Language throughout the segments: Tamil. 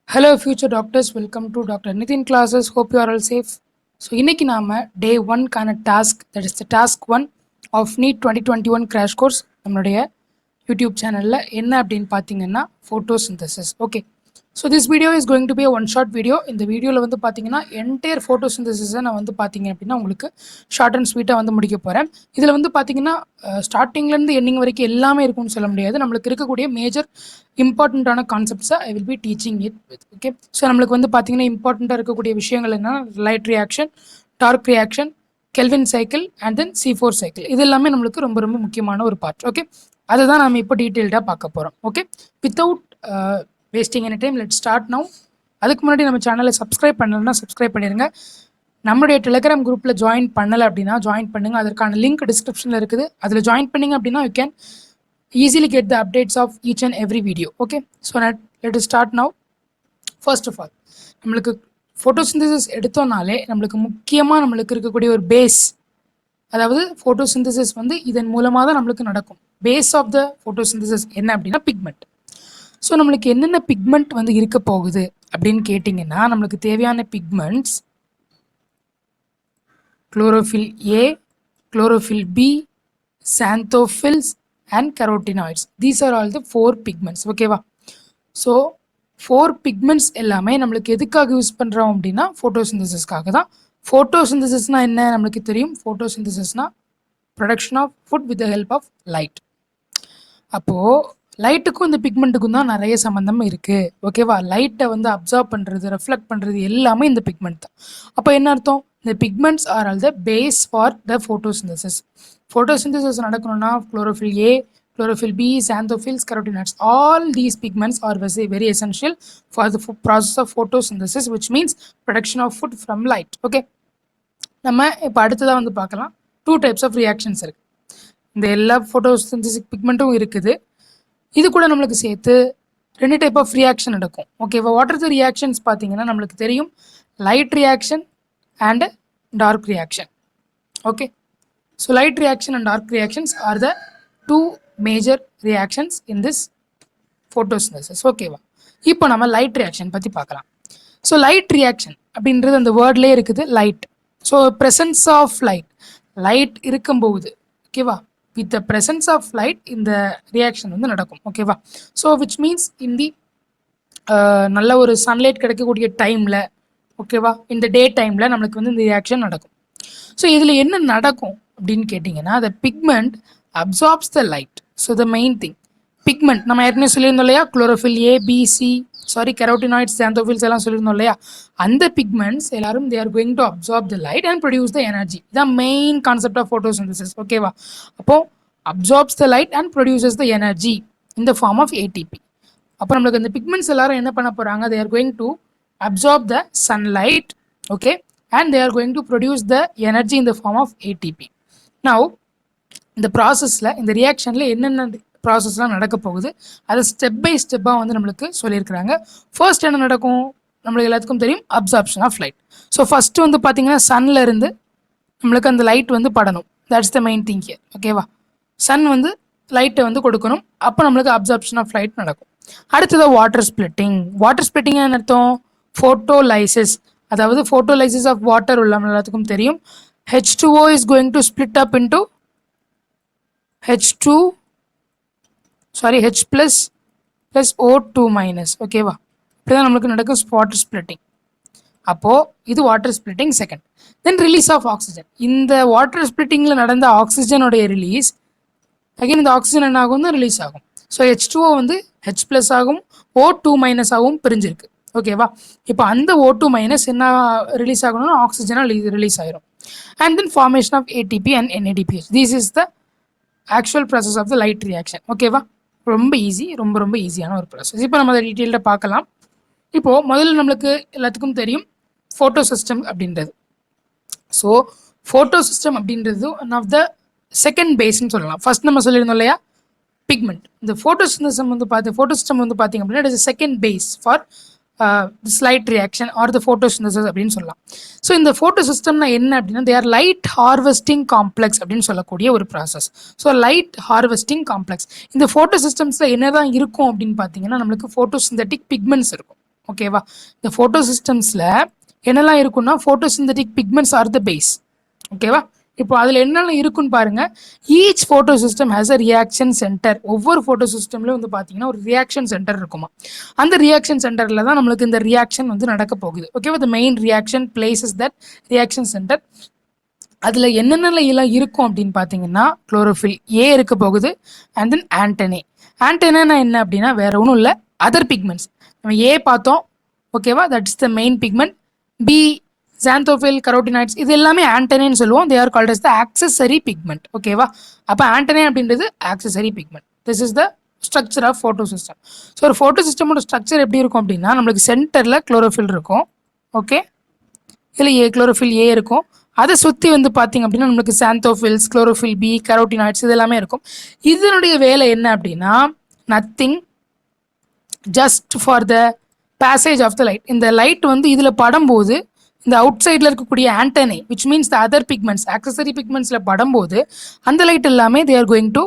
Hello future doctors, welcome to Dr. Nitin classes. Hope you are all safe. So இன்னைக்கு நாம day 1 கான task, that is the task 1 of NEET 2021 crash course நம்மளுடைய யூடியூப் சேனல்ல என்ன அப்படின்னு பார்த்தீங்கன்னா photosynthesis. Okay. So this video is going to be a one shot video. இந்த வீடியோவில் வந்து பார்த்தீங்கன்னா என்டையர் ஃபோட்டோசிந்தசிஸை நான் வந்து பார்த்தீங்க அப்படின்னா உங்களுக்கு ஷார்ட் அண்ட் ஸ்வீட்டாக வந்து முடிக்க போகிறேன். இதில் வந்து பார்த்தீங்கன்னா ஸ்டார்டிங்லேருந்து எண்டிங் வரைக்கும் எல்லாமே இருக்கும்னு சொல்ல முடியாது. நம்மளுக்கு இருக்கக்கூடிய மேஜர் இம்பார்ட்டண்ட்டான கான்செப்ட்ஸை I will be teaching it with. Okay, so நம்மளுக்கு வந்து பார்த்தீங்கன்னா இம்பார்ட்டண்ட்டாக இருக்கக்கூடிய விஷயங்கள் என்ன, light reaction, dark reaction, Calvin cycle and then C4 cycle. இது எல்லாமே நம்மளுக்கு ரொம்ப ரொம்ப முக்கியமான ஒரு பார்ட். ஓகே, அதை தான் நம்ம இப்போ டீட்டெயில்டாக பார்க்க போகிறோம். Okay, without wasting any time let start now. அதுக்கு முன்னாடி நம்ம சேனலை சப்ஸ்கிரைப் பண்ணலன்னா சப்ஸ்கிரைப் பண்ணிடுங்க. நம்மளுடைய டெலிகிராம் குரூப்பில் ஜாயின் பண்ணலை அப்படின்னா ஜாயின் பண்ணுங்கள். அதற்கான லிங்க் டிஸ்கிரிப்ஷனில் இருக்குது. அதில் ஜாயின் பண்ணிங்க அப்படின்னா you can easily get the updates of each and every video. Okay, so let us start now. First of all, நம்மளுக்கு ஃபோட்டோசிந்தசிஸ் எடுத்தோம்னாலே நம்மளுக்கு முக்கியமாக நம்மளுக்கு இருக்கக்கூடிய ஒரு பேஸ், அதாவது ஃபோட்டோசிந்தசிஸ் வந்து இதன் மூலமாக தான் நம்மளுக்கு நடக்கும். பேஸ் ஆஃப் த ஃபோட்டோசிந்தசிஸ் என்ன அப்படின்னா பிக்மெண்ட். ஸோ நம்மளுக்கு என்னென்ன பிக்மெண்ட் வந்து இருக்க போகுது அப்படின்னு கேட்டிங்கன்னா, நம்மளுக்கு தேவையான pigments chlorophyll A, chlorophyll B, xanthophylls and carotenoids. These are all the 4 pigments. ஓகேவா? ஸோ 4 pigments எல்லாமே நம்மளுக்கு எதுக்காக யூஸ் பண்ணுறோம் அப்படின்னா ஃபோட்டோசிந்தசிஸ்க்காக தான். ஃபோட்டோசிந்தசிஸ்னா என்ன நம்மளுக்கு தெரியும். ஃபோட்டோசிந்தசிஸ்னா production of food with the help of light. அப்போது லைட்டுக்கும் இந்த பிக்மெண்ட்டுக்கும் தான் நிறைய சம்மந்தம் இருக்குது. ஓகேவா? லைட்டை வந்து அப்சர்வ் பண்ணுறது, ரெஃப்ளெக்ட் பண்ணுறது எல்லாமே இந்த பிக்மெண்ட் தான். அப்போ என்ன அர்த்தம்? இந்த pigments are all the base for the photosynthesis. photosynthesis நடக்கணும்னா chlorophyll A, chlorophyll B, xanthophylls, carotenoids, all these pigments are very essential for the process of photosynthesis, which means production of food from light. Okay, நம்ம இப்போ அடுத்ததாக வந்து பார்க்கலாம். 2 types of reactions இருக்கு. இந்த எல்லா ஃபோட்டோசிந்தசிஸ் பிக்மெண்ட்டும் இருக்குது. இது கூட நம்மளுக்கு சேர்த்து 2 டைப் ஆஃப் ரியாக்ஷன் நடக்கும். ஓகேவா? வாட் ஆர் த ரியாக்ஷன்ஸ் பார்த்தீங்கன்னா நம்மளுக்கு தெரியும், light reaction and dark reaction. Okay, so light reaction and dark reactions are the 2 major reactions in this photosynthesis. ஓகேவா? இப்போ நம்ம லைட் ரியாக்ஷன் பற்றி பார்க்கலாம். ஸோ லைட் ரியாக்ஷன் அப்படின்றது அந்த வேர்ட்லேயே இருக்குது, light. So presence of light, light இருக்கும்போது, ஓகேவா, with the presence of light இந்த ரியாக்ஷன் வந்து நடக்கும். ஓகேவா? So which means in the நல்ல ஒரு சன்லைட் கிடைக்கக்கூடிய டைமில், ஓகேவா, இந்த டே டைமில் நம்மளுக்கு வந்து இந்த ரியாக்ஷன் நடக்கும். ஸோ இதில் என்ன நடக்கும் அப்படின்னு கேட்டிங்கன்னா, the pigment absorbs the light. so the main thing, pigment நம்ம ஏற்கனவே சொல்லியிருந்தோம் இல்லையா, chlorophyll A, B, C, carotenoids, xanthophylls எல்லாம் சொல்லியிருந்தோம் இல்லையா, அந்த பிக்மெண்ட்ஸ் எல்லாரும் they are going to absorb the light and produce the energy. the main concept of photosynthesis. ஓகேவா? அப்போ absorbs the light and produces the energy in the form of ATP. அப்போ நம்மளுக்கு இந்த பிக்மெண்ட்ஸ் எல்லாரும் என்ன பண்ண போகிறாங்க, they are going to absorb the sunlight, okay, and they are going to produce the energy in the form of ATP. Now இந்த ப்ராசஸில், இந்த ரியாக்ஷனில் என்னென்ன ப்ராசஸ்லாம் நடக்க போகுது அதை ஸ்டெப் பை ஸ்டெப்பாக வந்து நம்மளுக்கு சொல்லியிருக்கிறாங்க. ஃபர்ஸ்ட் என்ன நடக்கும் நம்மளுக்கு எல்லாத்துக்கும் தெரியும், absorption of light. So first வந்து பார்த்தீங்கன்னா சன்னில் இருந்து நம்மளுக்கு அந்த லைட் வந்து படணும். That's the main thing here. ஓகேவா? சன் வந்து லைட்டை வந்து கொடுக்கணும். அப்போ நம்மளுக்கு அப்சார்ப்ஷன் ஆஃப் லைட் நடக்கும். அடுத்தது வாட்டர் ஸ்பிளிட்டிங். வாட்டர் ஸ்பிளிட்டிங் என்ன அர்த்தம்? ஃபோட்டோலைசிஸ். அதாவது ஃபோட்டோலைசிஸ் ஆஃப் வாட்டர் உள்ள எல்லாத்துக்கும் தெரியும். H2O is going to split up into H plus plus O2 minus. ஓகேவா? இப்படிதான் நம்மளுக்கு நடக்கும் வாட்டர் ஸ்பிளிட்டிங். அப்போது இது water splitting second. Then release of oxygen. இந்த வாட்டர் ஸ்பிளிட்டிங்கில் நடந்த ஆக்சிஜனுடைய ரிலீஸ், அகைன் இந்த ஆக்சிஜன் என்ன ஆகும் தான் ரிலீஸ் ஆகும். ஸோ H2O வந்து H plus ஆகும், O2 minus ஆகவும் பிரிஞ்சிருக்கு. ஓகேவா? இப்போ அந்த O2 minus என்ன ரிலீஸ் ஆகணும்னா ஆக்சிஜனாக ரிலீஸ் ஆயிரும். And then formation of ATP and NADPH. This is the actual process of the light reaction. ஓகேவா? ரொம்ப ஈஸி, ரொம்ப ரொம்ப ஈஸியான ஒரு ப்ராசஸ். இப்போ நம்ம அதை டீட்டெயில்டாக பார்க்கலாம். இப்போது முதல்ல நம்மளுக்கு எல்லாத்துக்கும் தெரியும் ஃபோட்டோ சிஸ்டம் அப்படின்றது. ஸோ ஃபோட்டோ சிஸ்டம் அப்படின்றது ஒன் ஆஃப் த செகண்ட் பேஸ்ன்னு சொல்லலாம். ஃபர்ஸ்ட் நம்ம சொல்லியிருந்தோம் இல்லையா பிக்மெண்ட். இந்த ஃபோட்டோ சிஸ்டம் வந்து பார்த்தீங்க அப்படின்னா it is second base for this light reaction or the photosynthesis அப்படின்னு சொல்லலாம். ஸோ இந்த ஃபோட்டோ சிஸ்டம்னா என்ன அப்படின்னா, they are light harvesting complex அப்படின்னு சொல்லக்கூடிய ஒரு process. So light harvesting complex. இந்த ஃபோட்டோ சிஸ்டம்ஸில் என்ன தான் இருக்கும் அப்படின்னு பார்த்தீங்கன்னா நம்மளுக்கு ஃபோட்டோசிந்தட்டிக் பிக்மெண்ட்ஸ் இருக்கும். ஓகேவா? இந்த ஃபோட்டோ சிஸ்டம்ஸில் என்னெல்லாம் இருக்குன்னா photosynthetic pigments are the base. ஓகேவா? இப்போ அதில் என்னென்ன இருக்குன்னு பாருங்க. Each photo system has a reaction centre. ஒவ்வொரு ஃபோட்டோ சிஸ்டம்லேயும் வந்து பார்த்தீங்கன்னா ஒரு ரியாக்ஷன் சென்டர் இருக்குமா. அந்த ரியாக்ஷன் சென்டரில் தான் நம்மளுக்கு இந்த ரியாக்ஷன் வந்து நடக்க போகுது. ஓகேவா? The main reaction places that reaction centre. அதில் என்னென்னலாம் இருக்கும் அப்படின்னு பார்த்தீங்கன்னா குளோரோஃபில் ஏ இருக்க போகுது அண்ட் தென் ஆண்டனே. ஆண்டனா என்ன அப்படின்னா வேற ஒன்றும் இல்லை, அதர் பிக்மெண்ட்ஸ். நம்ம ஏ பார்த்தோம், ஓகேவா? That is the main pigment. B xanthophyll, carotenoids இது எல்லாமே ஆண்டனேன்னு சொல்லுவோம். They are called as the accessory pigment. ஓகேவா? அப்போ ஆண்டனே அப்படின்றது accessory pigment. This is the structure of photo system. So ஒரு ஃபோட்டோ சிஸ்டமோட ஸ்ட்ரக்சர் எப்படி இருக்கும் அப்படின்னா நம்மளுக்கு சென்டரில் குளோரோஃபில் இருக்கும். ஓகே, இதில் குளோரோஃபில் ஏ இருக்கும். அதை சுற்றி வந்து பார்த்தீங்க அப்படின்னா நம்மளுக்கு சாந்தோஃபில்ஸ், குளோரோஃபில் பி, கரோட்டினாய்ட்ஸ் இது எல்லாமே இருக்கும். இதனுடைய வேலை என்ன அப்படின்னா nothing, just for the passage of the light. இந்த லைட் வந்து இதில் படும்போது இந்த அவுட் சைடில் இருக்கக்கூடிய antennae which means the other pigments, accessory பிக்மெண்ட்ஸில் படும்போது அந்த லைட் எல்லாமே they are going to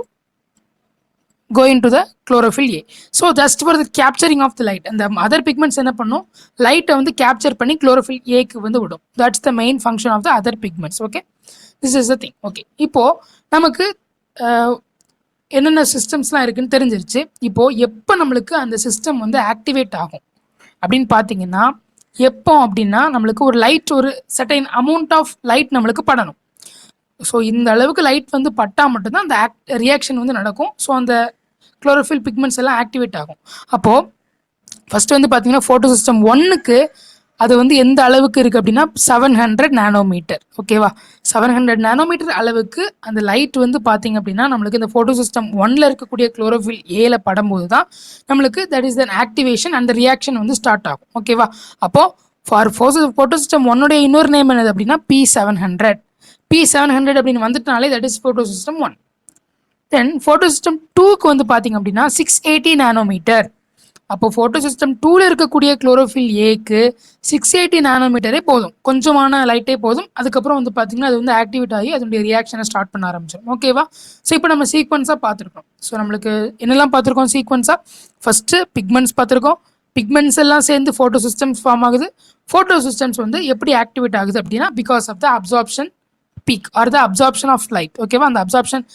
go into the chlorophyll A. So just for the capturing of the light, and the other pigments என்ன பண்ணும், லைட்டை வந்து கேப்சர் பண்ணி chlorophyll A க்கு வந்து விடும். That's the main function of the other pigments. Okay, this is the thing. Okay, இப்போ நமக்கு என்னென்ன சிஸ்டம்ஸ்லாம் இருக்குன்னு தெரிஞ்சிருச்சு. இப்போ எப்போ நம்மளுக்கு அந்த சிஸ்டம் வந்து ஆக்டிவேட் ஆகும் அப்படின்னு பார்த்தீங்கன்னா எப்போ அப்படின்னா நம்மளுக்கு ஒரு லைட், ஒரு சர்டைன் அமௌண்ட் ஆஃப் லைட் நம்மளுக்கு படணும். ஸோ இந்த அளவுக்கு லைட் வந்து பட்டால் மட்டும்தான் அந்த ரியாக்ஷன் வந்து நடக்கும். ஸோ அந்த குளோரோஃபில் பிக்மெண்ட்ஸ் எல்லாம் ஆக்டிவேட் ஆகும். அப்போது ஃபஸ்ட்டு வந்து பார்த்தீங்கன்னா ஃபோட்டோ சிஸ்டம் 1க்கு அது வந்து எந்த அளவுக்கு இருக்குது அப்படின்னா 700 நானோமீட்டர். ஓகேவா? 700 நானோமீட்டர் அளவுக்கு அந்த லைட் வந்து பார்த்தீங்க அப்படின்னா நம்மளுக்கு இந்த ஃபோட்டோ சிஸ்டம் 1ல் இருக்கக்கூடிய குளோரோஃபில் ஏல படும்போது தான் நம்மளுக்கு தட் இஸ் தன் ஆக்டிவேஷன், அந்த ரியாக்ஷன் வந்து ஸ்டார்ட் ஆகும். ஓகேவா? அப்போது ஃபார் ஃபோட்டோ சிஸ்டம் 1உடைய இன்னொரு நேம் என்னது அப்படின்னா P700. P700 அப்படின்னு வந்துட்டனாலே that is photo system 1. Then photo system 2க்கு வந்து பார்த்தீங்க அப்படின்னா 680 நானோமீட்டர். அப்போ ஃபோட்டோ சிஸ்டம் 2ல் இருக்கக்கூடிய குளோரோஃபில் ஏக்கு 680 நானோமீட்டரே போதும், கொஞ்சமான லைட்டே போதும். அதுக்கப்புறம் வந்து பார்த்தீங்கன்னா அது வந்து ஆக்டிவேட் ஆகி அதனுடைய ரியாக்ஷனை ஸ்டார்ட் பண்ண ஆரம்பிச்சிடும். ஓகேவா? ஸோ இப்போ நம்ம சீக்வன்ஸாக பார்த்துருக்கோம். ஸோ நம்மளுக்கு என்னெல்லாம் பார்த்துருக்கோம் சீக்வன்ஸாக? ஃபஸ்ட்டு பிக்மெண்ட்ஸ் பார்த்துருக்கோம். பிக்மெண்ட்ஸ் எல்லாம் சேர்ந்து ஃபோட்டோ சிஸ்டம்ஸ் ஃபார்ம் ஆகுது. ஃபோட்டோ சிஸ்டம்ஸ் வந்து எப்படி ஆக்டிவேட் ஆகுது அப்படின்னா because of the absorption peak are the absorption of light. ஓகேவா? அந்த அப்சார்ப்ஷன்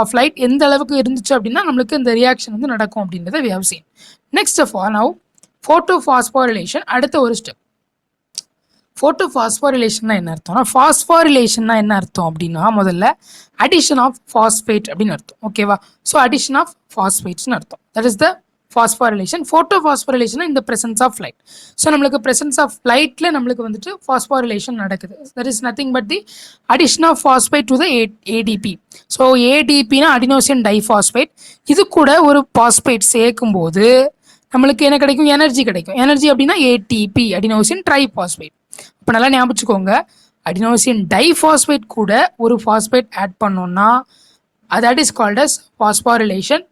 ஆஃப் லைட் எந்த அளவுக்கு இருந்துச்சு அப்படின்னா நம்மளுக்கு இந்த ரியாக்ஷன் வந்து நடக்கும் அப்படின்றத we have seen. Next of all, now photophosphorylation அடுத்த ஒரு ஸ்டெப். ஃபோட்டோஃபாஸ்போரிலேஷன்னா என்ன அர்த்தம்னா, ஃபாஸ்போரிலேஷன்னா என்ன அர்த்தம் அப்படின்னா முதல்ல அடிஷன் ஆஃப் ஃபாஸ்பேட் அப்படின்னு அர்த்தம். ஓகேவா? ஸோ அடிஷன் ஆஃப் ஃபாஸ்பேட்ஸ்னு அர்த்தம். That is the phosphorylation. Photophosphorylation in the presence of light. So நம்மளுக்கு presence of lightல நம்மளுக்கு வந்துட்டு phosphorylation நடக்குது. That is nothing but the addition of phosphate to the ADP. So ADP னா adenosine diphosphate. இது கூட ஒரு phosphate சேர்க்கும் போது நம்மளுக்கு என்ன கிடைக்கும்? எனர்ஜி கிடைக்கும். எனர்ஜி அப்படின்னா ATP, adenosine triphosphate. இப்போ நல்லா ஞாபகம் வச்சுக்கோங்க, adenosine diphosphate கூட ஒரு phosphate ஆட் பண்ணோம்னா that is called as phosphorylation.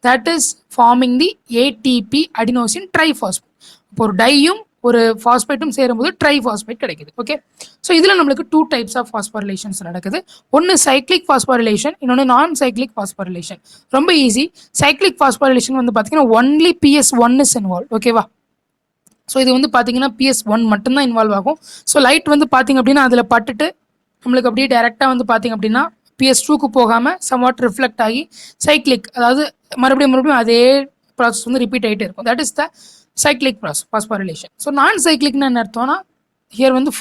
That is forming the ATP, adenosine triphosphate. இப்போ ஒரு டையும் ஒரு ஃபாஸ்பேட்டும் சேரும்போது ட்ரைஃபாஸ்பேட் கிடைக்குது. ஓகே, ஸோ இதில் நம்மளுக்கு 2 டைப்ஸ் ஆஃப் ஃபாஸ்போரிலேஷன்ஸ் நடக்குது. ஒன்று சைக்ளிக் ஃபாஸ்போரிலேஷன், இன்னொன்று நான் சைக்ளிக் ஃபாஸ்போரிலேஷன். ரொம்ப ஈஸி. சைக்ளிக் ஃபாஸ்போரிலேஷன் வந்து பார்த்தீங்கன்னா ஒன்லி PS1 இஸ் இன்வால்வ். ஓகேவா? ஸோ இது வந்து பார்த்தீங்கன்னா PS1 மட்டும்தான் இன்வால்வ் ஆகும். ஸோ லைட் வந்து பார்த்தீங்க அப்படின்னா அதில் பட்டுட்டு நம்மளுக்கு அப்படியே டேரெக்டாக வந்து பார்த்தீங்க அப்படின்னா PS2க்கு போகாமல் சம்வாட் ரிஃப்ளெக்ட் ஆகி சைக்ளிக், அதாவது மறுபடியும் அதே ப்ராசஸ் வந்து ரிப்பீட் ஆகிட்டே இருக்கும். That is the cyclic process phosphorylation. So நான் சைக்ளிக்னு என்ன அர்த்தம்னா ஹியர் வந்து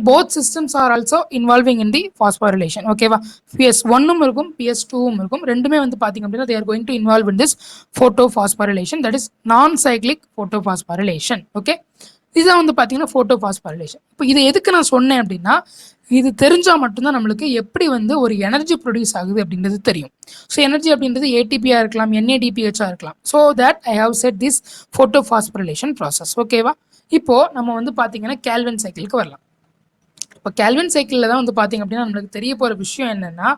both systems are also involving in the phosphorylation. ஓகேவா? PS1ம் இருக்கும், PS2ம் இருக்கும். ரெண்டுமே வந்து பார்த்தீங்க அப்படின்னா they are going to involve in this photophosphorylation. that is நான் சைக்ளிக் photophosphorylation. ஓகே, இதுதான் வந்து பார்த்தீங்கன்னா ஃபோட்டோஃபாஸ்போரிலேஷன். இப்போ இது எதுக்கு நான் சொன்னேன் அப்படின்னா இது தெரிஞ்சால் மட்டும்தான் நம்மளுக்கு எப்படி வந்து ஒரு எனர்ஜி ப்ரொடியூஸ் ஆகுது அப்படின்றது தெரியும். ஸோ எனர்ஜி அப்படின்றது ஏடிபியாக இருக்கலாம், NADPHஆ இருக்கலாம். So that I have said this photophosphorylation process. ஓகேவா? இப்போது நம்ம வந்து பார்த்தீங்கன்னா கேல்வின் சைக்கிளுக்கு வரலாம். இப்போ கேல்வின் சைக்கிளில் தான் வந்து பார்த்தீங்க அப்படின்னா நம்மளுக்கு தெரிய போகிற விஷயம் என்னென்னா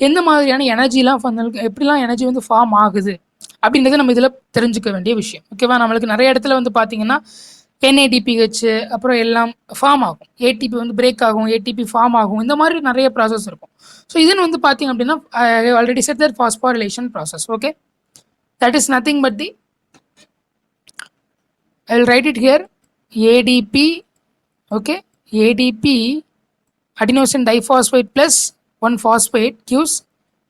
எந்த மாதிரியான எனர்ஜிலாம் எப்படிலாம் எனர்ஜி வந்து ஃபார்ம் ஆகுது அப்படின்றத நம்ம இதில் தெரிஞ்சுக்க வேண்டிய விஷயம். ஓகேவா? நம்மளுக்கு நிறைய இடத்துல வந்து பார்த்தீங்கன்னா NADPH அப்புறம் எல்லாம் ஃபார்ம் ஆகும், ATP வந்து பிரேக் ஆகும், ATP ஃபார்ம் ஆகும், இந்த மாதிரி நிறைய ப்ராசஸ் இருக்கும். ஸோ இதுன்னு வந்து பார்த்தீங்க அப்படின்னா already said that phosphorylation process. Okay, that is nothing but the I will write it here. ADP, okay, ADP adenosine diphosphate plus 1 phosphate gives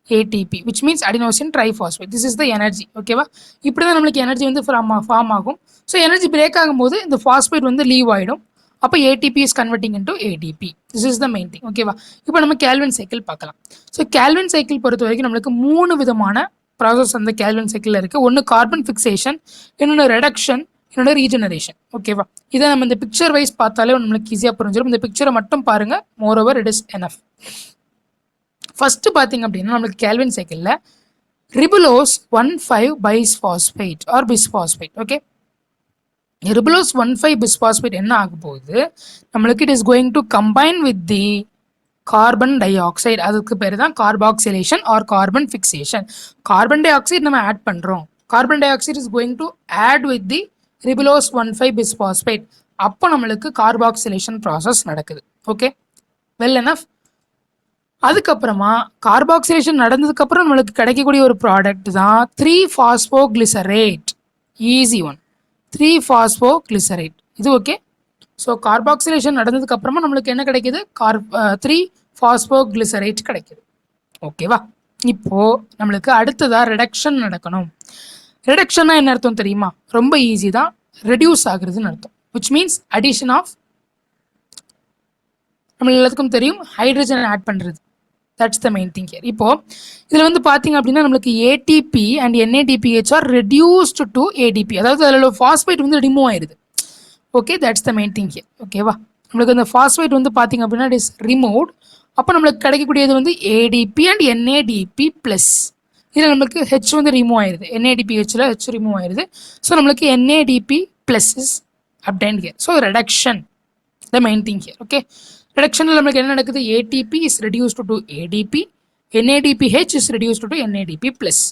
ATP, which means adenosine triphosphate. This is the energy. ஓகேவா, இப்படி தான் நம்மளுக்கு எனர்ஜி வந்து ஃபார்ம் ஆகும். ஸோ எனர்ஜி பிரேக் ஆகும்போது இந்த ஃபாஸ்பேட் வந்து லீவ் ஆகிடும். அப்போ ATP is converting into ATP. This is the main thing. ஓகேவா, இப்போ நம்ம கேல்வின் சைக்கிள் பார்க்கலாம். ஸோ கேல்வின் சைக்கிள் பொறுத்த வரைக்கும் நம்மளுக்கு 3 விதமான ப்ராசஸ் அந்த கேல்வின் சைக்கிளில் இருக்குது. ஒன்று கார்பன் ஃபிக்சேஷன், இன்னொன்று ரெடக்ஷன், இன்னொன்று ரீஜெனரேஷன். ஓகேவா, இதை நம்ம இந்த பிக்சர் வைஸ் பார்த்தாலே நம்மளுக்கு ஈஸியாக புரிஞ்சிடும். இந்த பிக்சரை மட்டும் பாருங்கள், more it is enough. First பார்த்தீங்க அப்படின்னா நம்மளுக்கு கேல்வின் சைக்கிளில் ribulose 1,5 bisphosphate or bisphosphate. Okay, ribulose 1,5 bisphosphate என்ன ஆகும் போது நம்மளுக்கு it is going to combine with the carbon dioxide. அதுக்கு பேர் தான் carboxylation or carbon fixation. Carbon dioxide நம்ம ஆட் பண்ணுறோம். Carbon dioxide is going to add with the ribulose 1,5 bisphosphate. அப்போ நம்மளுக்கு கார்பாக்சிலேஷன் ப்ராசஸ் நடக்குது. Okay, well enough. அதுக்கப்புறமா கார்பாக்சிலேஷன் நடந்ததுக்கப்புறம் நம்மளுக்கு கிடைக்கக்கூடிய ஒரு ப்ராடக்ட் தான் 3-phosphoglycerate. Easy one, 3-phosphoglycerate. இது ஓகே. ஸோ கார்பாக்சிலேஷன் நடந்ததுக்கப்புறமா நம்மளுக்கு என்ன கிடைக்கிது? 3-phosphoglycerate கிடைக்கிது. ஓகேவா, இப்போது நம்மளுக்கு அடுத்ததாக ரெடக்ஷன் நடக்கணும். ரெடக்ஷன்னா என்ன அர்த்தம் தெரியுமா? ரொம்ப ஈஸி தான், ரெடியூஸ் ஆகுறதுன்னு அர்த்தம். விச் மீன்ஸ் அடிஷன் ஆஃப், நம்ம எல்லாத்துக்கும் தெரியும், ஹைட்ரஜன் ஆட் பண்ணுறது. That's the main thing here. இப்போது இதில் வந்து பார்த்தீங்க அப்படின்னா நம்மளுக்கு ATP and NADPH are reduced to ADP. அதாவது அதில் ஃபாஸ்பேட் வந்து ரிமூவ் ஆயிடுது. Okay, that's the main thing here. ஓகேவா, நம்மளுக்கு அந்த ஃபாஸ்பேட் வந்து பார்த்தீங்க அப்படின்னா இட் இஸ் ரிமூவ்ட். அப்போ நம்மளுக்கு கிடைக்கக்கூடியது வந்து ADP அண்ட் NADP ப்ளஸ். இதில் நம்மளுக்கு ஹெச் வந்து ரிமூவ் ஆயிடுது. NADPHல ஹெச் ரிமூவ் ஆயிடுது. ஸோ நம்மளுக்கு NADP plus is obtained here. So reduction the main thing here. Okay, ரெடக்ஷனில் நம்மளுக்கு என்ன நடக்குது? ATP is reduced to ADP, NADPH is reduced to NADP plus.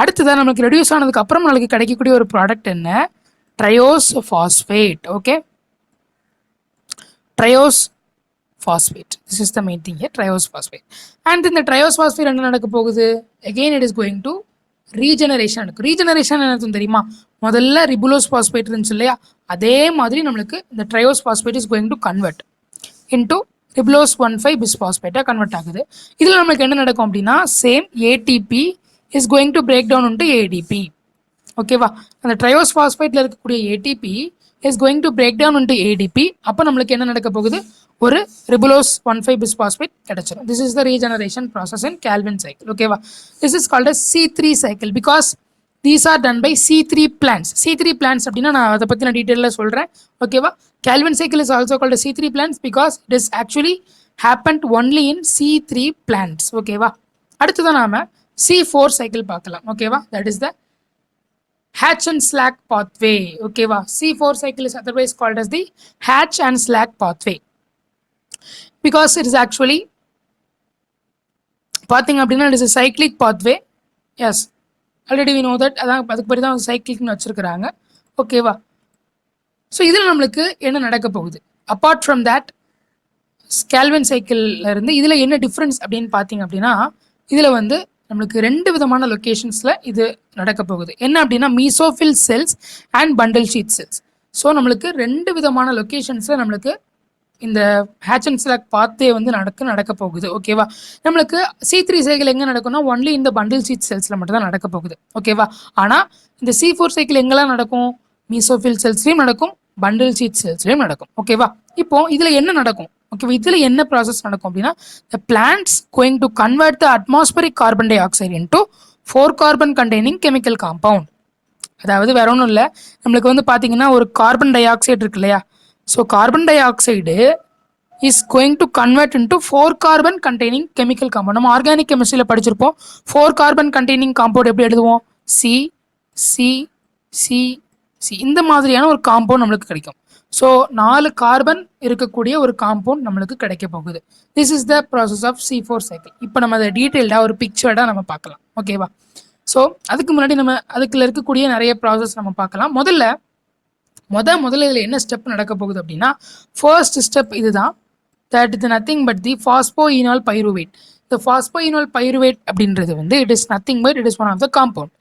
அடுத்ததான் நம்மளுக்கு ரெடியூஸ் ஆனதுக்கு அப்புறம் நம்மளுக்கு கிடைக்கக்கூடிய ஒரு ப்ராடக்ட் என்ன? Triose phosphate. Okay, triose phosphate. This is the main thing here, triose phosphate. And in the triose phosphate என்ன நடக்க போகுது? Again it is going to regeneration நடக்கும். regeneration என்ன தெரியுமா? முதல்ல ரிபுலோஸ் phosphate இருந்துச்சு இல்லையா, அதே மாதிரி நம்மளுக்கு இந்த triose phosphate is going to convert into ribulose 1,5 பிஸ்பாஸ்பேட்டாக கன்வெர்ட் ஆகுது. இதில் நம்மளுக்கு என்ன நடக்கும் அப்படின்னா same ATP is going to break down into ADP. ஓகேவா, அந்த ட்ரையோஸ் ஃபாஸ்பேட்டில் இருக்கக்கூடிய ATP is going to break down into ADP. அப்போ நம்மளுக்கு என்ன நடக்க போகுது? ஒரு ரிபுலோஸ் 1,5 பிஸ்பாஸ்பேட் கிடைச்சிடும். This is the regeneration process in Calvin cycle. ஓகேவா, this is called as C3 cycle because these are done by C3 plants. C3 plants அப்படின்னா நான் அதை பற்றி நான் டீட்டெயிலில் சொல்கிறேன். ஓகேவா, Calvin cycle is also called C3 plants because it is actually happened only in C3 plants. ஓகேவா, அடுத்ததான் நாம C4 சைக்கிள் பார்க்கலாம். ஓகேவா, that is the Hatch and slack pathway. ஓகேவா, C4 cycle is otherwise called as the Hatch and slack pathway because it is actually பார்த்தீங்க அப்படின்னா it is a cyclic pathway. Yes, already we know that. அதான் அதுக்கு பற்றி தான் சைக்கிள்னு வச்சுருக்கிறாங்க. ஓகேவா, ஸோ இதில் நம்மளுக்கு என்ன நடக்க போகுது? அப்பார்ட் ஃப்ரம் தேட் கேல்வின் சைக்கிளில் இருந்து இதில் என்ன டிஃப்ரென்ஸ் அப்படின்னு பார்த்தீங்க அப்படின்னா இதில் வந்து நம்மளுக்கு 2 விதமான லொக்கேஷன்ஸில் இது நடக்க போகுது. என்ன அப்படின்னா mesophyll cells and bundle sheath cells. So நம்மளுக்கு 2 விதமான லொக்கேஷன்ஸில் நம்மளுக்கு இந்த ஹேட்ச் அண்ட் ஸ்லாக் பாத்தே வந்து நடக்க போகுது. ஓகேவா, நம்மளுக்கு C3 சைக்கிள் எங்கே நடக்கும்னா ஒன்லி இந்த பண்டில் ஷீட் செல்ஸில் மட்டும் தான் நடக்க போகுது. ஓகேவா, ஆனால் இந்த C4 சைக்கிள் எங்கெல்லாம் நடக்கும்? மீசோஃபில் செல்ஸ்லையும் நடக்கும், பண்டில் ஷீட் செல்ஸ்லையும் நடக்கும். ஓகேவா, இப்போ இதில் என்ன நடக்கும்? ஓகேவா, இதில் என்ன ப்ராசஸ் நடக்கும் அப்படின்னா the plants going to convert the atmospheric carbon dioxide into 4 carbon containing chemical compound. அதாவது வேற ஒன்றும் இல்லை, நம்மளுக்கு வந்து பார்த்தீங்கன்னா ஒரு கார்பன் டை ஆக்சைடு இருக்கு இல்லையா, so carbon dioxide is going to convert into 4 carbon containing chemical compound. நம்ம ஆர்கானிக் கெமிஸ்ட்ரியில் படிச்சிருப்போம் 4 கார்பன் கண்டெய்னிங் காம்பவுண்ட் எப்படி எழுதுவோம்? சி சி சி சி இந்த மாதிரியான ஒரு காம்பவுண்ட் நம்மளுக்கு கிடைக்கும். ஸோ 4 கார்பன் இருக்கக்கூடிய ஒரு காம்பவுண்ட் நம்மளுக்கு கிடைக்க போகுது. This is the process of C4 cycle. இப்போ நம்ம அதை டீட்டெயில்டாக ஒரு பிக்சர்டாக நம்ம பார்க்கலாம். ஓகேவா, ஸோ அதுக்கு முன்னாடி நம்ம அதுக்குள்ள இருக்கக்கூடிய நிறைய ப்ராசஸ் நம்ம பார்க்கலாம். முதல்ல இதில் என்ன ஸ்டெப் நடக்க போகுது அப்படின்னா ஃபர்ஸ்ட் ஸ்டெப் இதுதான். That is nothing but the phosphoenol pyruvate. இந்த ஃபாஸ்போயினால் பைருவேட் அப்படின்றது வந்து it is nothing but it is one of the compound.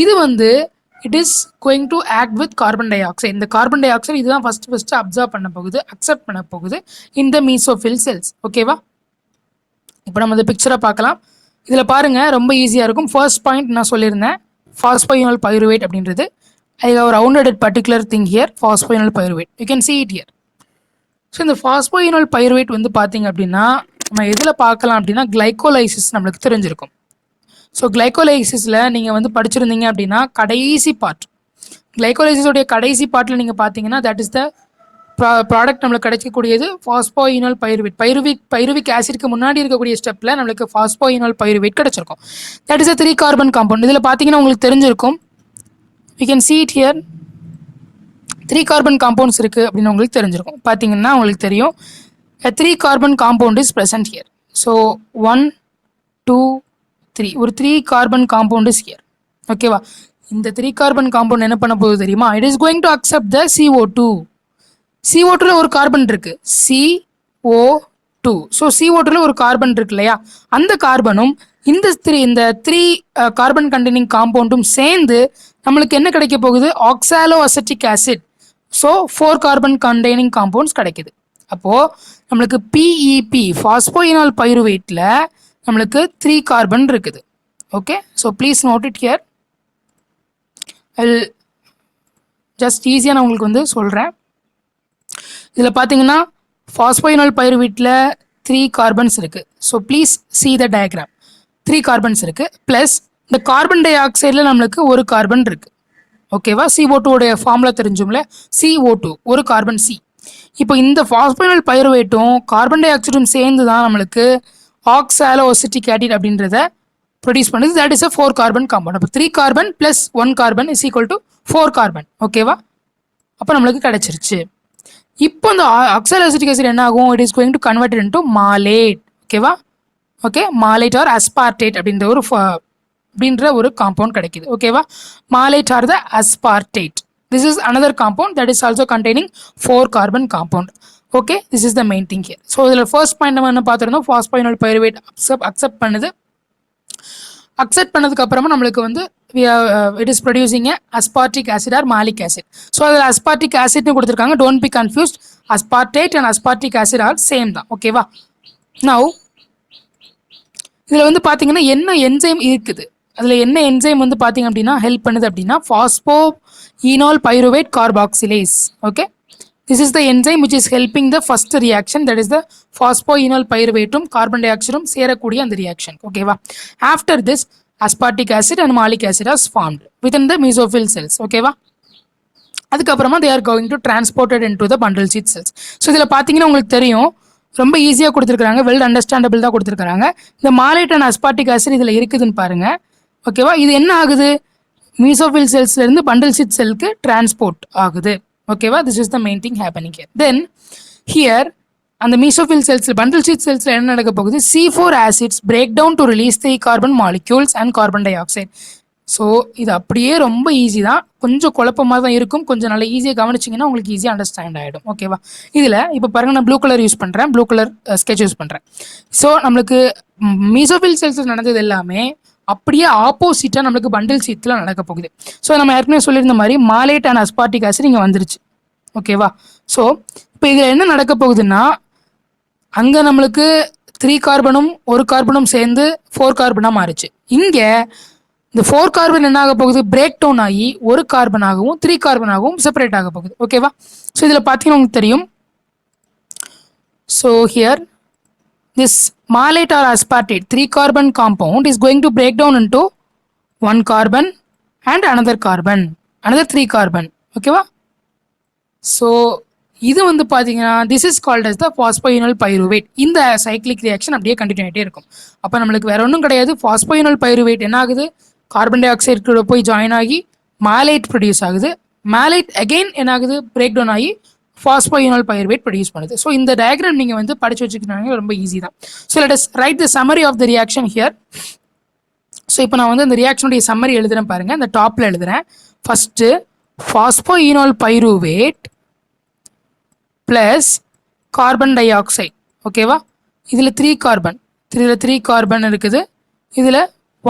இது வந்து it is going to act with carbon dioxide. இந்த கார்பன் டை ஆக்சைடு இதுதான் ஃபர்ஸ்ட் அப்சர்வ் பண்ண போகுது, அக்செப்ட் பண்ண போகுது இந்த மீசோஃபில் செல்ஸ். ஓகேவா? இப்போ நம்ம இந்த பிக்சரை பார்க்கலாம். இதில் பாருங்க ரொம்ப ஈஸியாக இருக்கும். ஃபர்ஸ்ட் பாயிண்ட் நான் சொல்லியிருந்தேன், ஃபாஸ்போயினால் பைருவேட் அப்படின்றது. I have rounded it particular thing here, phosphoenol pyruvate. You can see it here. So இந்த ஃபாஸ்போயினால் பைருவேட் வந்து பார்த்தீங்க அப்படின்னா நம்ம எதில் பார்க்கலாம் அப்படின்னா கிளைகோலைசிஸ் நம்மளுக்கு தெரிஞ்சிருக்கும். ஸோ கிளைகோலைசிஸில் நீங்கள் வந்து படிச்சிருந்தீங்க அப்படின்னா கடைசி பார்ட், கிளைகோலைசிஸோடைய கடைசி பார்ட்டில் நீங்கள் பார்த்தீங்கன்னா தட் இஸ் த ப்ராடக்ட் நம்மளுக்கு கிடைக்கக்கூடியது ஃபாஸ்போயினால் பைருவேட். பைருவிக் ஆசிட்க்கு முன்னாடி இருக்கக்கூடிய ஸ்டெப்பில் நம்மளுக்கு ஃபாஸ்போயினால் பைருவேட் கிடைச்சிருக்கும். That is a 3 carbon compound. இதில் பார்த்தீங்கன்னா உங்களுக்கு தெரிஞ்சிருக்கும், you can see it here, 3 carbon compounds இருக்குது அப்படின்னு உங்களுக்கு தெரிஞ்சிருக்கும். பார்த்தீங்கன்னா உங்களுக்கு தெரியும் a 3 carbon compound is present here. So 1 2 3 ஒரு 3 கார்பன் காம்பவுண்ட் இஸ் here. ஓகேவா? இந்த 3 கார்பன் காம்பவுண்ட் என்ன பண்ண போகுது தெரியுமா? It is going to accept the CO2. CO2ல ஒரு கார்பன் இருக்கு, CO2. ஸோ CO2ல ஒரு கார்பன் இருக்கு இல்லையா, அந்த கார்பனும் இந்த த்ரீ கார்பன் கண்டெய்னிங் காம்பவுண்டும் சேர்ந்து நம்மளுக்கு என்ன கிடைக்க போகுது? Oxaloacetic acid. So 4 carbon containing compounds கிடைக்குது. அப்போது நம்மளுக்கு PEP ஃபாஸ்போயினால் பைருவேட்டில் நம்மளுக்கு 3 கார்பன் இருக்குது. Okay, so please note it here. Just ஈஸியாக நான் உங்களுக்கு வந்து சொல்கிறேன். இதில் பார்த்தீங்கன்னா ஃபாஸ்போயினால் பைருவேட்டில் 3 கார்பன்ஸ் இருக்குது. So please see the diagram. 3 carbons இருக்குது, ப்ளஸ் இந்த கார்பன் டை ஆக்சைடில் நம்மளுக்கு ஒரு கார்பன் இருக்குது. ஓகேவா? CO2 உடைய ஃபார்முலா தெரிஞ்சும்ல, CO2 ஒரு கார்பன் C. இப்போ இந்த ஃபாஸ்போயினால் பைருவேட்டும் கார்பன் டை ஆக்சைடும் சேர்ந்து தான் நம்மளுக்கு ஆக்சாலோ அசிட்டிக் ஆசிட் அப்படின்றத ப்ரொடியூஸ் பண்ணுது. That is a 4 carbon compound. அப்போ 3 carbon plus 1 carbon is equal to 4 carbon. ஓகேவா? அப்போ நம்மளுக்கு கிடைச்சிருச்சு. இப்போ இந்த ஆக்சாலோ அசிட்டிக் ஆசிட் என்ன ஆகும்? It is going to convert into malate. ஓகேவா? ஓகே, மாலேட் ஆர் அஸ்பார்டேட் அப்படின்ற ஒரு காம்பவுண்ட் கிடைக்குது. ஓகேவா? Malate or the aspartate. This is another compound that is also containing 4 carbon compound. Okay, this is the main thing here. So இதில் first point நம்ம என்ன பார்த்துருந்தோம், ஃபாஸ்போயினால் பைருவேட் அக்செப்ட் பண்ணுது. அக்செப்ட் பண்ணதுக்கு அப்புறமா நம்மளுக்கு வந்து it is producing a aspartic acid or malic acid. So அதில் aspartic acidனு கொடுத்துருக்காங்க. Don't be confused. aspartate and aspartic acid are same தான். ஓகேவா? Now இதில் வந்து பார்த்தீங்கன்னா என்ன என்சைம் இருக்குது, அதில் என்ன என்சைம் வந்து பார்த்தீங்க அப்படின்னா ஹெல்ப் பண்ணுது அப்படின்னா phosphoenol pyruvate carboxylase. Okay, this is the enzyme which is helping the first reaction, that is the ஃபாஸ்போயினால் பைருவேட்டும் கார்பன் டை ஆக்சைடும் சேரக்கூடிய அந்த ரியாக்ஷன். ஓகேவா? After this aspartic acid and malic acid are formed within the mesophyll cells. ஓகேவா? அதுக்கப்புறமா they are going to transported into the bundle sheath cells. So இதில் பார்த்தீங்கன்னா உங்களுக்கு தெரியும் ரொம்ப ஈஸியாக கொடுத்துருக்காங்க, வெல் அண்டர்ஸ்டாண்டபிள் தான் கொடுத்துருக்காங்க. இந்த மாலேட் அண்ட் அஸ்பார்டிக் ஆசிட் இதில் இருக்குதுன்னு பாருங்க. ஓகேவா? இது என்ன ஆகுது? மீசோஃபில் செல்ஸ்லேருந்து பண்டல் ஷீத் செல்லுக்கு டிரான்ஸ்போர்ட் ஆகுது. ஓகேவா? This is the main thing happening here. Then here அந்த மீசோஃபில் செல்ஸில் பண்டல் ஷீத் செல்ஸில் என்ன நடக்க போகுது? C4 acids break down to release the carbon molecules and carbon dioxide. So இது அப்படியே ரொம்ப ஈஸி தான், கொஞ்சம் குழப்பமாக தான் இருக்கும், கொஞ்சம் நல்லா ஈஸியாக கவனிச்சிங்கன்னா உங்களுக்கு ஈஸியாக அண்டர்ஸ்டாண்ட் ஆகிடும். ஓகேவா? இதில் இப்போ பாருங்க, நான் ப்ளூ கலர் யூஸ் பண்ணுறேன், ப்ளூ கலர் ஸ்கெட்ச் யூஸ் பண்ணுறேன். ஸோ நம்மளுக்கு மீசோஃபில் செல்ஸில் நடந்தது எல்லாமே அப்படியே ஆப்போசிட்டாக நம்மளுக்கு பண்டில் ஷீத்தில் நடக்க போகுது. ஸோ நம்ம ஏற்கனவே சொல்லியிருந்த மாதிரி மாலேட் அண்ட் அஸ்பார்டிக் ஆசிட் இங்கே வந்துருச்சு. ஓகேவா? ஸோ இப்போ இதில் என்ன நடக்க போகுதுன்னா, அங்கே நம்மளுக்கு 3 கார்பனும் ஒரு கார்பனும் சேர்ந்து 4 கார்பனாக மாறிச்சு. இங்கே இந்த 4 கார்பன் என்ன ஆக போகுது? பிரேக் டவுன் ஆகி ஒரு கார்பனாகவும் 3 கார்பனாகவும் செப்பரேட் ஆக போகுது. ஓகேவா? ஸோ இதில் பார்த்தீங்கன்னா உங்களுக்கு தெரியும். So here this malate or aspartate 3 carbon compound is going to break down into 1 carbon and another 3 carbon. ஓகேவா? ஸோ இது வந்து பார்த்தீங்கன்னா this is called as the phosphoenol pyruvate. இந்த சைக்ளிக் ரியாக்ஷன் அப்படியே கண்டினியூ ஆகிட்டே இருக்கும். அப்போ நம்மளுக்கு வேற ஒன்றும் கிடையாது, phosphoenol pyruvate என்ன ஆகுது? கார்பன் டை ஆக்சைடு கூட போய் ஜாயின் ஆகி மாலேட் ப்ரொடியூஸ் ஆகுது. மாலேட் அகெயின் என்ன ஆகுது? பிரேக் டவுன் ஆகி ஃபாஸ்போயினால் பைருவேட் ப்ரொடியூஸ் பண்ணுது. ஸோ இந்த டயக்ராம் நீங்கள் வந்து படிச்சு வச்சுக்கிட்டாங்க, ரொம்ப ஈஸி தான். So let us write the summary of the reaction here. So இப்போ நான் வந்து இந்த ரியாக்ஷனுடைய சம்மரி எழுதுறேன் பாருங்க, இந்த டாப்பில் எழுதுறேன். First phosphoenol pyruvate plus carbon dioxide. ஓகேவா? இதில் 3 கார்பன் இருக்குது, இதில்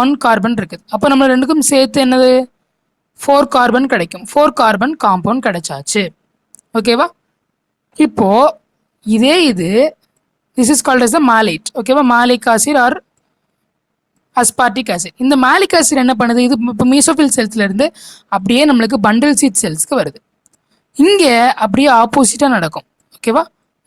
1 கார்பன் இருக்குது. அப்போ நம்ம ரெண்டுக்கும் சேர்த்து என்னது? 4 கார்பன் கிடைக்கும். 4 கார்பன் காம்பவுண்ட் கிடைச்சாச்சு. ஓகேவா? இப்போ இதே இது this is called as the malate. ஓகேவா? malic acid or aspartic acid. இந்த malic acid என்ன பண்ணுது? இது இப்போ மீசோஃபில் செல்ஸ்ல இருந்து அப்படியே நம்மளுக்கு பண்டில் சீட் செல்ஸ்க்கு வருது. இங்க அப்படியே ஆப்போசிட்டா நடக்கும். ஓகேவா?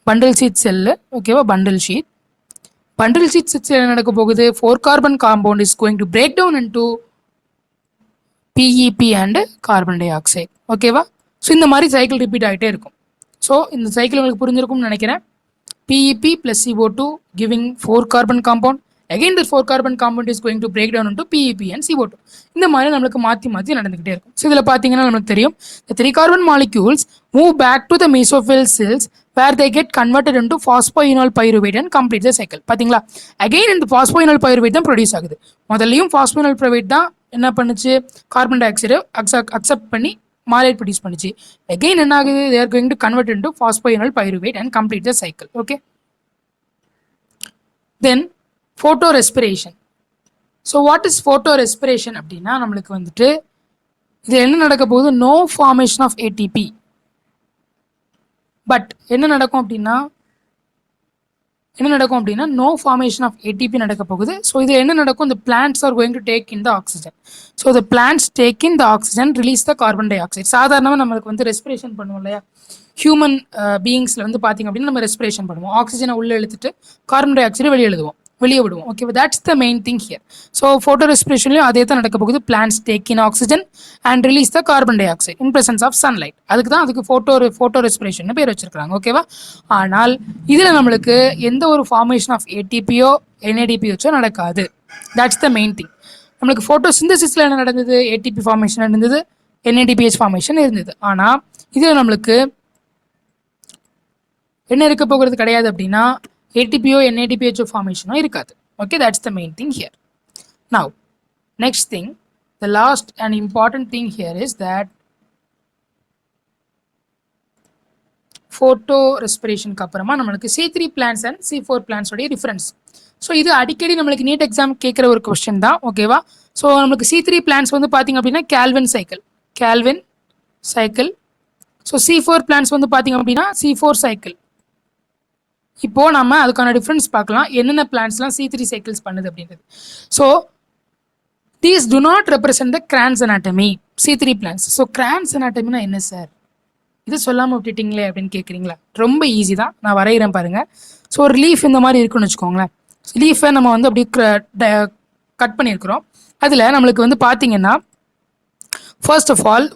Bundle sheath cell. ஓகேவா? பண்டில் ஷீட் செல்ஸ் என்ன நடக்க போகுது? 4 carbon compound is going to break down into PEP and carbon dioxide. ஓகேவா? ஸோ இந்த மாதிரி சைக்கிள் ரிப்பீட் ஆகிட்டே இருக்கும். ஸோ இந்த சைக்கிள் உங்களுக்கு புரிஞ்சிருக்கும்னு நினைக்கிறேன். PEP plus CO2 giving 4 carbon compound. Again the 4 carbon compound is going to break down into PEP and CO2. இந்த மாதிரி நம்மளுக்கு மாற்றி நடந்துக்கிட்டே இருக்கும். ஸோ இதில் பார்த்தீங்கன்னா நமக்கு தெரியும் the 3 carbon molecules move back to the mesophyll cells where they get converted into phosphoenol pyruvate and complete the cycle. பார்த்தீங்களா? again இந்த phosphoenol pyruvate தான் ப்ரொடியூஸ் ஆகுது. முதல்லையும் phosphoenol pyruvate தான் என்ன பண்ணுச்சு? கார்பன் டை ஆக்சைடு அக்செப்ட் பண்ணி malate ப்ரொடியூஸ் பண்ணுச்சு. again என்ன ஆகுது? they are going to convert into phosphoenol pyruvate and complete the cycle. okay, then photorespiration. so what is photorespiration அப்படின்னா நம்மளுக்கு வந்துட்டு இது என்ன நடக்க போகுது? no formation of ATP. But என்ன நடக்கும் அப்படின்னா no formation of ATP நடக்க போகுது. ஸோ இதில் என்ன நடக்கும்? the plants are going to take in the oxygen. So the plants take in the oxygen, release the carbon dioxide. சாதாரணமாக நம்மளுக்கு வந்து ரெஸ்பிரேஷன் பண்ணுவோம் இல்லையா? ஹியூமன் பீயிங்ஸில் வந்து பார்த்திங்க அப்படின்னா நம்ம ரெஸ்பிரேஷன் பண்ணுவோம். ஆக்சிஜனை உள்ளே இழுத்துட்டு கார்பன் டை ஆக்சைடை வெளியே விடுவோம். Okay, that's the main thing here. So ஃபோட்டோ ரெஸ்பிரேஷன்லையும் அதே தான் நடக்க போகுது. Plants take in oxygen and release the carbon dioxide in presence of sunlight. அதுக்கு ஃபோட்டோ ரெஸ்பிரேஷன் பேர் வச்சிருக்காங்க. ஓகேவா? ஆனால் இதில் நம்மளுக்கு எந்த ஒரு ஃபார்மேஷன் ஆஃப் ATPயோ NADPHோ நடக்காது. That's the main thing. நம்மளுக்கு ஃபோட்டோ சிந்தசிஸில் என்ன நடந்தது? ATP ஃபார்மேஷன் இருந்தது, NADPH ஃபார்மேஷன் இருந்தது. ஆனால் இதில் நம்மளுக்கு என்ன இருக்க போகிறது கிடையாது அப்படின்னா ATPயோ NADPHO ஃபார்மேஷனோ இருக்காது. Okay, that's the main thing here. Now next thing, the last and important thing here is that ஃபோட்டோ ரெஸ்பிரேஷனுக்கு அப்புறமா நம்மளுக்கு C3 பிளான்ஸ் அண்ட் C4 பிளான்ஸோடைய டிஃப்ரென்ஸ். ஸோ இது அடிக்கடி நம்மளுக்கு நீட் எக்ஸாம் கேட்குற ஒரு கொஸ்டின் தான். ஓகேவா? ஸோ நம்மளுக்கு C3 பிளான்ஸ் வந்து பார்த்திங்க அப்படின்னா Calvin cycle. So C4 plans வந்து பார்த்திங்க அப்படின்னா C4 சைக்கிள். இப்போது நம்ம அதுக்கான டிஃப்ரென்ஸ் பார்க்கலாம், என்னென்ன பிளான்ஸ்லாம் C3 சைக்கிள்ஸ் பண்ணுது அப்படின்றது. So these do not represent the Kranz anatomy C3 plants. So Kranz அனாட்டமினா என்ன சார், இது சொல்லாமல் விட்டுட்டிங்களே அப்படின்னு கேட்குறீங்களா? ரொம்ப ஈஸி தான், நான் வரைகிறேன் பாருங்கள். ஸோ ஒரு லீஃப் இந்த மாதிரி இருக்குன்னு வச்சுக்கோங்களேன். லீஃபை நம்ம வந்து அப்படி கட் பண்ணியிருக்கிறோம். அதில் நம்மளுக்கு வந்து பார்த்தீங்கன்னா ஃபர்ஸ்ட் ஆஃப் ஆல்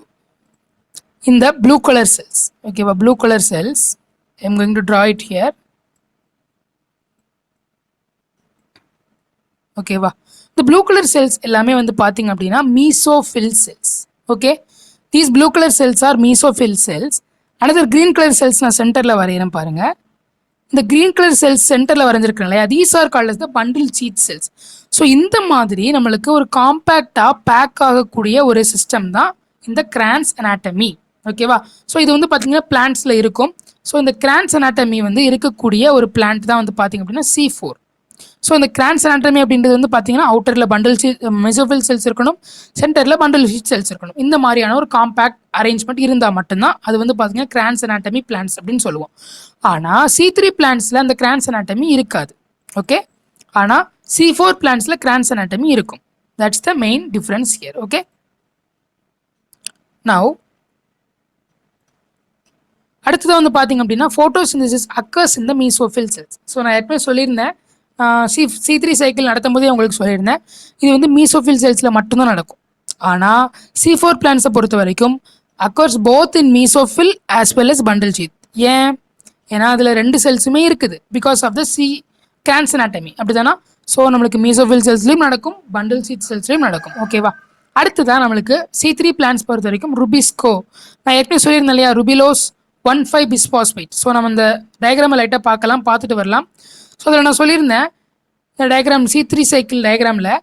இந்த ப்ளூ கலர் செல்ஸ். ஓகேவா? Blue colour cells, I am going to draw it here. ஓகேவா? இந்த ப்ளூ கலர் செல்ஸ் எல்லாமே வந்து பார்த்தீங்க அப்படின்னா mesophyll cells. Okay, these blue colour cells are mesophyll cells. Another green colour cells நான் சென்டரில் வரைகிறேன் பாருங்கள். இந்த கிரீன் கலர் செல்ஸ் சென்டரில் வரைஞ்சிருக்கேன் இல்லையா? These are called as the bundle sheath cells. So இந்த மாதிரி நம்மளுக்கு ஒரு காம்பேக்டாக பேக் ஆகக்கூடிய ஒரு சிஸ்டம் தான் இந்த கிரான்ஸ் அனாட்டமி. ஓகேவா? ஸோ இது வந்து பார்த்தீங்கன்னா பிளான்ட்ஸில் இருக்கும். ஸோ இந்த கிரான்ஸ் அனாட்டமி வந்து இருக்கக்கூடிய ஒரு பிளான்ட் தான் வந்து பார்த்தீங்க அப்படின்னா C4. ஸோ இந்த கிரான்ஸ் அனாட்டமி அப்படின்றது வந்து பார்த்தீங்கன்னா அவுட்டரில் பண்டில் மெசோஃபில் செல்ஸ் இருக்கணும், சென்டரில் பண்டில் ஷீட் செல்ஸ் இருக்கணும். இந்த மாதிரியான ஒரு காம்பேக்ட் அரேஞ்ச்மெண்ட் இருந்தால் மட்டும்தான் அது வந்து பார்த்தீங்கன்னா கிரான்ஸ் அனாட்டமி பிளான்ஸ் அப்படின்னு சொல்லுவோம். ஆனால் C3 பிளான்ஸில் அந்த கிரான்ஸ் அனாட்டமி இருக்காது. ஓகே, ஆனால் C4 பிளான்ஸில் கிரான்ஸ் அனாட்டமி இருக்கும். That's the main difference here. Okay, now அடுத்ததாக வந்து பார்த்தீங்க அப்படின்னா photosynthesis occurs in the mesophyll cells. So நான் ஏற்கனவே சொல்லியிருந்தேன், C3 சைக்கிள் நடத்தும் போதே உங்களுக்கு சொல்லியிருந்தேன், இது வந்து மீசோஃபில் செல்ஸில் மட்டும்தான் நடக்கும். ஆனால் C4 பிளான்ஸை பொறுத்த வரைக்கும் occurs both in mesophyll as well as bundle sheath. ஏன்னா அதில் 2 செல்ஸுமே இருக்குது because of the Kranz anatomy. அப்படி தானா? ஸோ நம்மளுக்கு மீசோஃபில் செல்ஸ்லையும் நடக்கும், பண்டில் ஷீட் செல்ஸ்லையும் நடக்கும். ஓகேவா? அடுத்ததான் நம்மளுக்கு C3 பிளான்ஸ் பொறுத்த வரைக்கும் ருபிஸ்கோ. நான் ஏற்கனவே சொல்லியிருந்தேன் இல்லையா, ருபிலோஸ் 1,5 பிஸ்பாஸ்பேட். ஸோ நம்ம இந்த டயக்ராமை லைட்டாக பார்த்துட்டு வரலாம். ஸோ அதில் நான் சொல்லியிருந்தேன் இந்த டயக்ராம் C3 சைக்கிள் டயக்ராமில்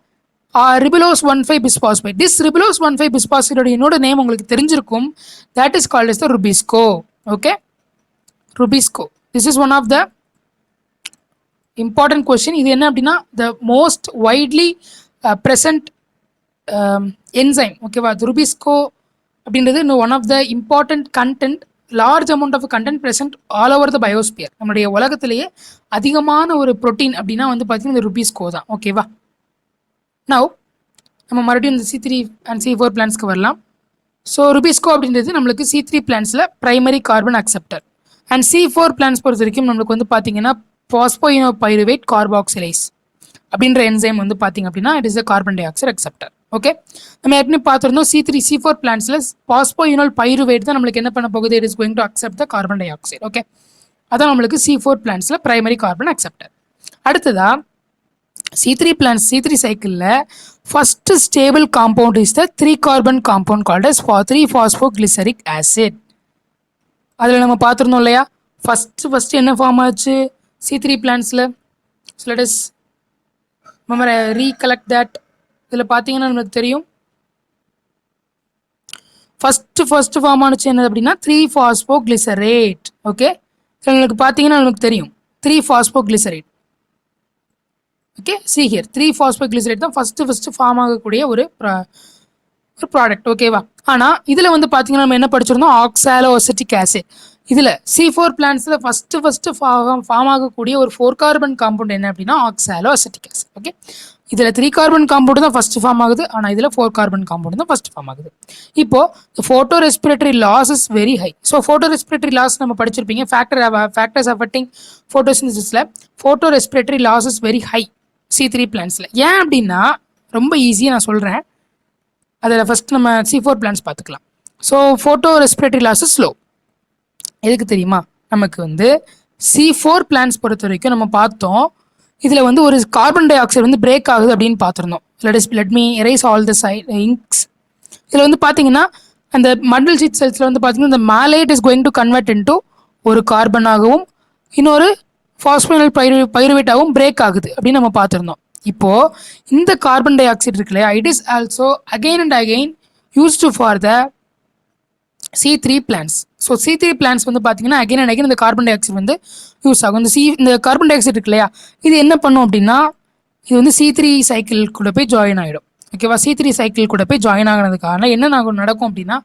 ரிபிலோஸ் 1,5 பிஸ்பாஸ்பேட். திஸ் ரிபிலோஸ் 1,5 பிஸ்பாஸ்பேட்டோட என்னோட நேம் உங்களுக்கு தெரிஞ்சிருக்கும். That is called is the rubisco. Okay, rubisco. This is one of the important question. இது என்ன அப்படின்னா the most widely present enzyme. ஓகேவா? ருபிஸ்கோ அப்படின்றது இன்னும் one of the important content, large amount of content present all over the biosphere. நம்மளுடைய உலகத்திலேயே அதிகமான ஒரு ப்ரோட்டீன் அப்படின்னா வந்து பார்த்தீங்கன்னா இந்த ருபிஸ்கோ தான். ஓகேவா? நவ் நம்ம மறுபடியும் இந்த C3 அண்ட் C4 பிளான்ஸ்க்கு வரலாம். ஸோ ருபிஸ்கோ அப்படின்றது நம்மளுக்கு C3 பிளான்ஸில் primary carbon acceptor. And C4 plants பொறுத்த வரைக்கும் நம்மளுக்கு வந்து பார்த்தீங்கன்னா பாஸ்போயினோபைருவேட் கார்பாக்சிலேஸ் அப்படின்ற என்சைம் வந்து பார்த்தீங்க அப்படின்னா it is a carbon di oxide acceptor. Okay, நம்ம ஏற்கனவே பார்த்துருந்தோம் C4 பிளான்ஸில் பாஸ்போயினோல் பைருவேட் தான் நம்மளுக்கு என்ன பண்ண போகுது, it is going to accept the carbon di oxide. Okay, அதான் நம்மளுக்கு C4 பிளான்ஸில் பிரைமரி கார்பன் அக்செப்டர். அடுத்ததா C3 பிளான்ஸ் C3 சைக்கிளில் first stable compound is the 3 carbon compound called as 3-phosphoglyceric acid. அதில் நம்ம பார்த்துருந்தோம் இல்லையா, ஃபர்ஸ்ட் என்ன ஃபார்ம் ஆச்சு C3 பிளான்ஸில். So let us recollect that. இதில் பார்த்தீங்கன்னா நமக்கு தெரியும் ஃபர்ஸ்ட் ஃபார்ம் ஆனிச்சு என்னது அப்படின்னா 3-phosphoglycerate. ஓகே, உங்களுக்கு பார்த்தீங்கன்னா நமக்கு தெரியும் 3-phosphoglycerate. Okay, see here 3-phosphoglycerate தான் ஃபர்ஸ்ட் ஃபார்ம் ஆகக்கூடிய ஒரு ப்ராடக்ட். ஓகேவா? ஆனால் இதில் வந்து பார்த்தீங்கன்னா நம்ம என்ன படிச்சிருந்தோம், ஆக்சாலோஅசிட்டிக் ஆசிட். இதில் C4 பிளான்ஸில் ஃபர்ஸ்ட் ஃபார்ம் ஆகக்கூடிய ஒரு 4 கார்பன் காம்பவுண்ட் என்ன அப்படின்னா ஆக்சாலோஅசிட்டிக் ஆசிட். ஓகே, இதில் 3 கார்பன் காம்பவுண்ட் தான் ஃபர்ஸ்ட் ஃபார்ம் ஆகுது, ஆனால் இதில் 4 கார்பன் காம்பவுண்ட் தான் ஃபர்ஸ்ட் ஃபார்ம் ஆகுது. இப்போ photo respiratory loss is very high. So photo respiratory loss நம்ம படிச்சிருப்பீங்க, ஃபேக்டர்ஸ் அஃபெக்டிங் ஃபோட்டோசிந்தசிஸில் photo respiratory loss is very high C3 பிளான்ஸில். ஏன் அப்படின்னா ரொம்ப ஈஸியாக நான் சொல்கிறேன், அதில் ஃபஸ்ட் நம்ம C4 பிளான்ஸ் பார்த்துக்கலாம். So photo respiratory loss is slow. எதுக்கு தெரியுமா, நமக்கு வந்து C4 பிளான்ஸ் பொறுத்த வரைக்கும் நம்ம பார்த்தோம், இதில் வந்து ஒரு கார்பன் டை ஆக்சைடு வந்து பிரேக் ஆகுது அப்படின்னு பார்த்துருந்தோம். Let me erase all the inks. இதில் வந்து பார்த்தீங்கன்னா அந்த மண்டல் ஷீட் செல்ஸில் வந்து பார்த்தீங்கன்னா இந்த malate is going to convert into ஒரு கார்பனாகவும் இன்னொரு பாஸ்போயினல் பைருவேட்டாகவும் பிரேக் ஆகுது அப்படின்னு நம்ம பார்த்துருந்தோம். இப்போது இந்த கார்பன் டை ஆக்சைடு இருக்கு இல்லையா, it is also again and again used for the C3 plants. So C3 plants வந்து பார்த்தீங்கன்னா அகைன் அண்ட் அகைன் இந்த கார்பன் டை ஆக்சைடு வந்து யூஸ் ஆகும். இந்த கார்பன் டை ஆக்சைடு இருக்கு இல்லையா, இது என்ன பண்ணும் அப்படின்னா இது வந்து C3 சைக்கிள் கூட போய் ஜாயின் ஆகிடும். ஓகேவா? C3 சைக்கிள் கூட போய் ஜாயின் ஆகினதுக்கான என்ன நடக்கும் அப்படின்னா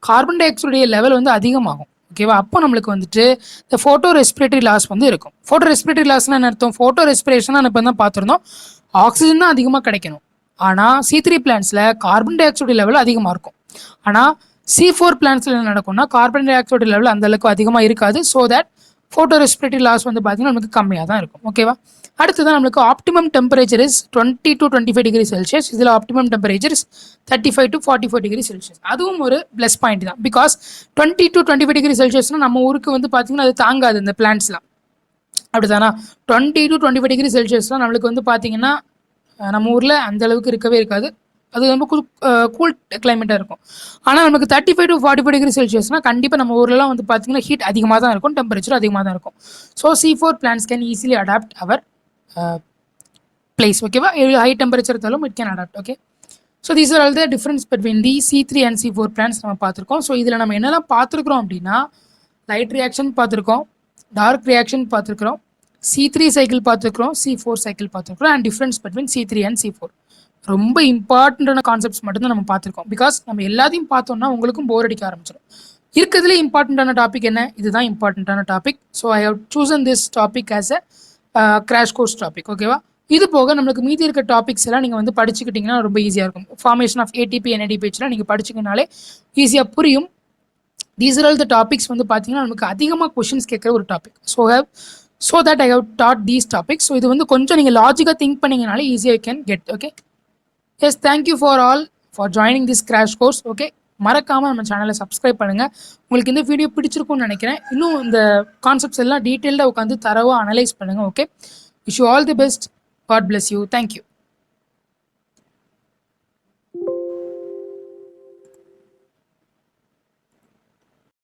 கார்பன் டை ஆக்சைடுடைய லெவல் வந்து அதிகமாகும். ஓகேவா? அப்போ நம்மளுக்கு வந்துட்டு இந்த ஃபோட்டோ ரெஸ்பிரேட்டரி லாஸ் வந்து இருக்கும். ஃபோட்டோ ரெஸ்பிரேட்டரி லாஸ்னால் என்ன அர்த்தம், ஃபோட்டோ ரெஸ்பிரேஷன் இப்போ தான் பார்த்துருந்தோம், ஆக்சிஜன் தான் அதிகமாக கிடைக்கணும். ஆனால் C3 பிளான்ஸில் கார்பன் டை ஆக்சைடு லெவல் அதிகமாக இருக்கும். ஆனால் C4 பிளான்ஸில் என்ன நடக்கும்னா கார்பன் டை ஆக்சைடு லெவல் அந்த அளவுக்கு அதிகமாக இருக்காது. So that photo respiratory loss வந்து பார்த்தீங்கன்னா நமக்கு கம்மியாக தான் இருக்கும். ஓகேவா? அடுத்ததான் நம்மளுக்கு optimum temperature is 20 to 25 degree Celsius. இதில் optimum temperature is 35 to 44 degree Celsius. அதுவும் ஒரு ப்ளஸ் பாயிண்ட் தான். பிகாஸ் 20 to 25 டிகிரி செல்சியஸ்னால் நம்ம ஊருக்கு வந்து பார்த்தீங்கன்னா அது தாங்காது இந்த பிளான்ட்ஸ்லாம். அப்படி தானா? 20 to 25 டிகிரி செல்சியஸ்லாம் நம்மளுக்கு வந்து பார்த்தீங்கன்னா நம்ம ஊரில் அந்த அளவுக்கு இருக்கவே இருக்காது. அது ரொம்ப கூல் கிளைமேட்டாக இருக்கும். ஆனால் நமக்கு 35 to 45 டிகிரி செல்சியஸ்னால் கண்டிப்பாக நம்ம ஊர்லலாம் வந்து பார்த்தீங்கன்னா ஹீட் அதிகமாக தான் இருக்கும், டெம்பரேச்சர் அதிகமாக தான் இருக்கும். So C4 plants can easily adapt our place. ஓகேவா? ஹை டெம்பரேச்சர் இருந்தாலும் it can adapt. Okay, so these are all the difference between the C3 and C4 plants நம்ம பார்த்துருக்கோம். ஸோ இதில் நம்ம என்னெல்லாம் பார்த்துருக்குறோம் அப்படின்னா லைட் ரியாக்ஷன் பார்த்துருக்கோம், டார்க் ரியாக்ஷன் பார்த்துருக்குறோம், C3 சைக்கிள் பார்த்துருக்குறோம், C4 சைக்கிள் பார்த்துருக்குறோம், and difference between C3 and C4. ரொம்ப இம்பார்ட்டண்ட்டான கான்செப்ட்ஸ் மட்டும்தான் நம்ம பார்த்துருக்கோம். பிகாஸ் நம்ம எல்லாத்தையும் பார்த்தோம்னா உங்களுக்கும் போர் அடிக்க ஆரம்பிச்சிடும். இருக்கிறதுலே இம்பார்ட்டண்ட்டான டாபிக் என்ன, இதுதான் இம்பார்ட்டண்ட்டான topic. So I have chosen this topic as a crash course topic. ஓகேவா? இது போக நம்மளுக்கு மீதி இருக்க டாபிக்ஸ் எல்லாம் நீங்கள் வந்து படிச்சுக்கிட்டிங்கன்னா ரொம்ப ஈஸியாக இருக்கும். ஃபார்மேஷன் ஆஃப் ATP NADPHலாம் நீங்கள் படிச்சிங்கனாலே ஈஸியாக புரியும். These are all the topics வந்து பார்த்தீங்கன்னா நமக்கு அதிகமாக கொஷின்ஸ் கேட்குற ஒரு topic. So that I have taught these topics. So இது வந்து கொஞ்சம் நீங்கள் லாஜிக்காக திங்க் பண்ணிங்கனாலே ஈஸியாக you can get. Okay, yes, thank you for all for joining this crash course. Okay, மறக்காமல் நம்ம சேனலை சப்ஸ்கிரைப் பண்ணுங்கள். உங்களுக்கு இந்த வீடியோ பிடிச்சிருக்கும்னு நினைக்கிறேன். இன்னும் இந்த கான்செப்ட்ஸ் எல்லாம் டீட்டெயில்டாக உட்காந்து தரவாக அனலைஸ் பண்ணுங்கள். Okay, wish you all the best. God bless you. Thank you.